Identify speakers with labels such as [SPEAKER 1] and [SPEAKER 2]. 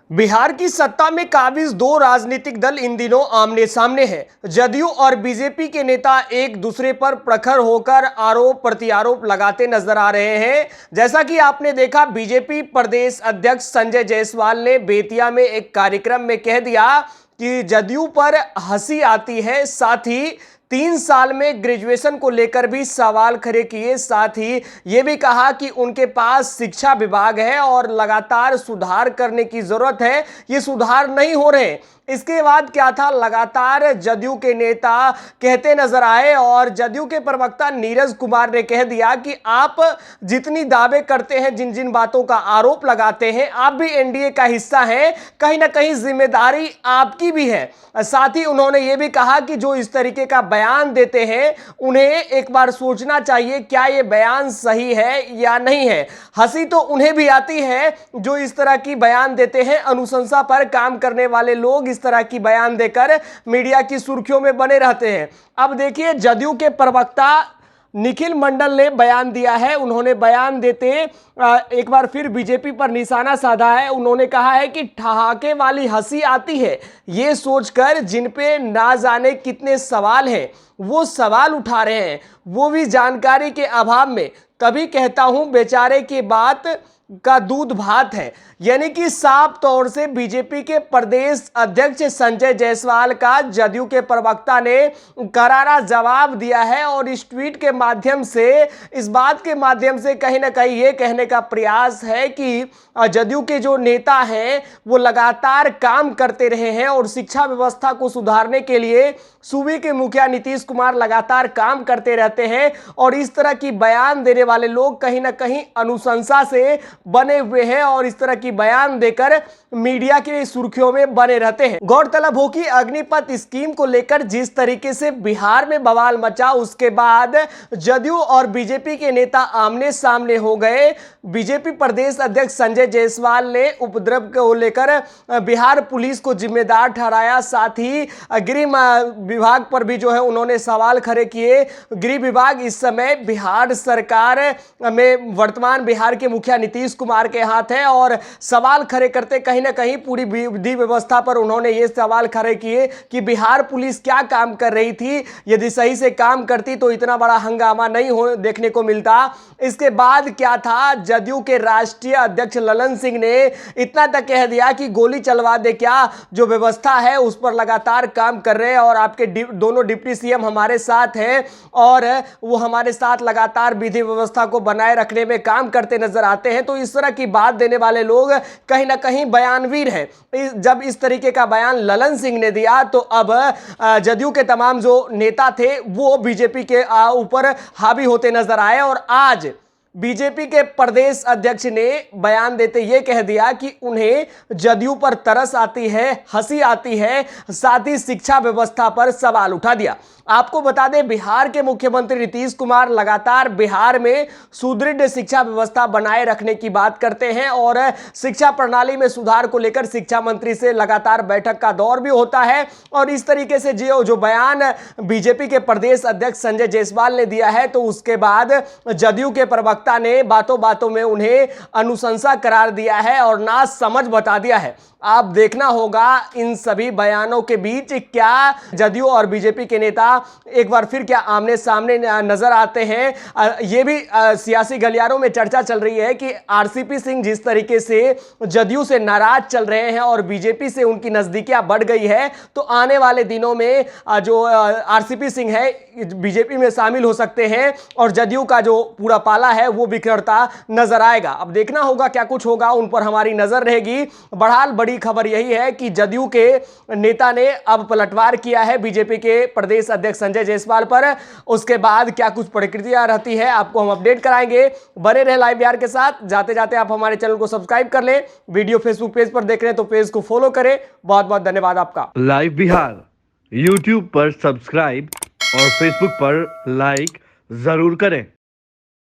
[SPEAKER 1] बिहार की सत्ता में काबिज दो राजनीतिक दल इन दिनों आमने सामने हैं। जदयू और बीजेपी के नेता एक दूसरे पर प्रखर होकर आरोप प्रत्यारोप लगाते नजर आ रहे हैं। जैसा कि आपने देखा, बीजेपी प्रदेश अध्यक्ष संजय जायसवाल ने बेतिया में एक कार्यक्रम में कह दिया कि जदयू पर हंसी आती है, साथ ही 3 साल में ग्रेजुएशन को लेकर भी सवाल खड़े किए। साथ ही यह भी कहा कि उनके पास शिक्षा विभाग है और लगातार सुधार करने की जरूरत है, ये सुधार नहीं हो रहे। इसके बाद क्या था, लगातार जदयू के नेता कहते नजर आए और जदयू के प्रवक्ता नीरज कुमार ने कह दिया कि आप जितनी दावे करते हैं, जिन जिन बातों का आरोप लगाते हैं, आप भी एनडीए का हिस्सा हैं, कहीं ना कहीं जिम्मेदारी आपकी भी है। साथ ही उन्होंने ये भी कहा कि जो इस तरीके का बयान देते हैं, उन्हें एक बार सोचना चाहिए क्या ये बयान सही है या नहीं है। हंसी तो उन्हें भी आती है जो इस तरह की बयान देते हैं। अनुशंसा पर काम करने वाले लोग इस तरह की बयान देकर मीडिया की सुर्खियों में बने रहते हैं। अब देखिए, जदयू के प्रवक्ता निखिल मंडल ने बयान दिया है। उन्होंने बयान देते एक बार फिर बीजेपी पर निशाना साधा है। उन्होंने कहा है कि ठहाके वाली हंसी आती है ये सोचकर जिन पे ना जाने कितने सवाल हैं, वो सवाल उठा रहे हैं, वो भी जानकारी के अभाव में। तभी कहता हूं बेचारे की बात का दूध भात है। यानी कि साफ तौर से बीजेपी के प्रदेश अध्यक्ष संजय जायसवाल का जदयू के प्रवक्ता ने करारा जवाब दिया है और इस ट्वीट के माध्यम से, इस बात के माध्यम से कहीं ना कहीं ये कहने का प्रयास है कि जदयू के जो नेता हैं वो लगातार काम करते रहे हैं और शिक्षा व्यवस्था को सुधारने के लिए सूबे के मुखिया नीतीश कुमार लगातार काम करते रहते हैं। और इस तरह की बयान देने वाले लोग कहीं ना कहीं अनुशंसा से बने हुए हैं और इस तरह की बयान देकर मीडिया की सुर्खियों में बने रहते हैं। गौरतलब हो कि अग्निपथ स्कीम को लेकर जिस तरीके से बिहार में बवाल मचा, उसके बाद जदयू और बीजेपी के नेता आमने सामने हो गए। बीजेपी प्रदेश अध्यक्ष संजय जायसवाल ने उपद्रव को लेकर बिहार पुलिस को जिम्मेदार ठहराया। साथ ही गृह विभाग पर भी जो है उन्होंने सवाल खड़े किए। गृह विभाग इस समय बिहार सरकार में वर्तमान बिहार के मुखिया नीतीश कुमार के हाथ है और सवाल खड़े करते कहीं ना कहीं पूरी विधि व्यवस्था पर उन्होंने ये सवाल खड़े किए कि बिहार पुलिस क्या काम कर रही थी। यदि सही से काम करती तो इतना बड़ा हंगामा नहीं देखने को मिलता। इसके बाद क्या था, जदयू के राष्ट्रीय अध्यक्ष ललन सिंह ने इतना तक कह दिया कि गोली चलवा दे क्या, जो व्यवस्था है उस पर लगातार काम कर रहे हैं और आपके दोनों डिप्टी सीएम हमारे साथ हैं और वो हमारे साथ लगातार विधि व्यवस्था को बनाए रखने में काम करते नजर आते हैं। तो इस तरह की बात देने वाले लोग कहीं ना कहीं बयानवीर हैं। जब इस तरीके का बयान ललन सिंह ने दिया तो अब जदयू के तमाम जो नेता थे वो बीजेपी के ऊपर हावी होते नजर आए और आज बीजेपी के प्रदेश अध्यक्ष ने बयान देते ये कह दिया कि उन्हें जदयू पर तरस आती है, हंसी आती है, साथ ही शिक्षा व्यवस्था पर सवाल उठा दिया। आपको बता दें, बिहार के मुख्यमंत्री नीतीश कुमार लगातार बिहार में सुदृढ़ शिक्षा व्यवस्था बनाए रखने की बात करते हैं और शिक्षा प्रणाली में सुधार को लेकर शिक्षा मंत्री से लगातार बैठक का दौर भी होता है। और इस तरीके से जो बयान बीजेपी के प्रदेश अध्यक्ष संजय जायसवाल ने दिया है, तो उसके बाद जदयू के प्रवक्ता ने बातों बातों में उन्हें अनुशंसा करार दिया है और ना समझ बता दिया है। आप देखना होगा इन सभी बयानों के बीच क्या जदयू और बीजेपी के नेता एक बार फिर क्या आमने सामने नजर आते हैं। ये भी सियासी गलियारों में चर्चा चल रही है कि आरसीपी सिंह जिस तरीके से जदयू से नाराज चल रहे हैं और बीजेपी से उनकी नजदीकियां बढ़ गई है, तो आने वाले दिनों में जो आरसीपी सिंह है बीजेपी में शामिल हो सकते हैं और जदयू का जो पूरा पाला है वो बिखरता नजर आएगा। अब देखना होगा क्या कुछ होगा, उन पर हमारी नजर रहेगी। बहरहाल बड़ी खबर यही है कि जदयू के नेता ने अब पलटवार किया है बीजेपी के प्रदेश अध्यक्ष संजय जायसवाल पर। उसके बाद क्या कुछ प्रतिक्रिया रहती है आपको हम अपडेट कराएंगे। बने रहे लाइव बिहार के साथ। जाते जाते आप हमारे चैनल को सब्सक्राइब कर लें। वीडियो फेसबुक पेज पर देख रहे हैं तो पेज को फॉलो करें। बहुत बहुत धन्यवाद आपका।
[SPEAKER 2] लाइव बिहार यूट्यूब पर सब्सक्राइब और फेसबुक पर लाइक जरूर करें।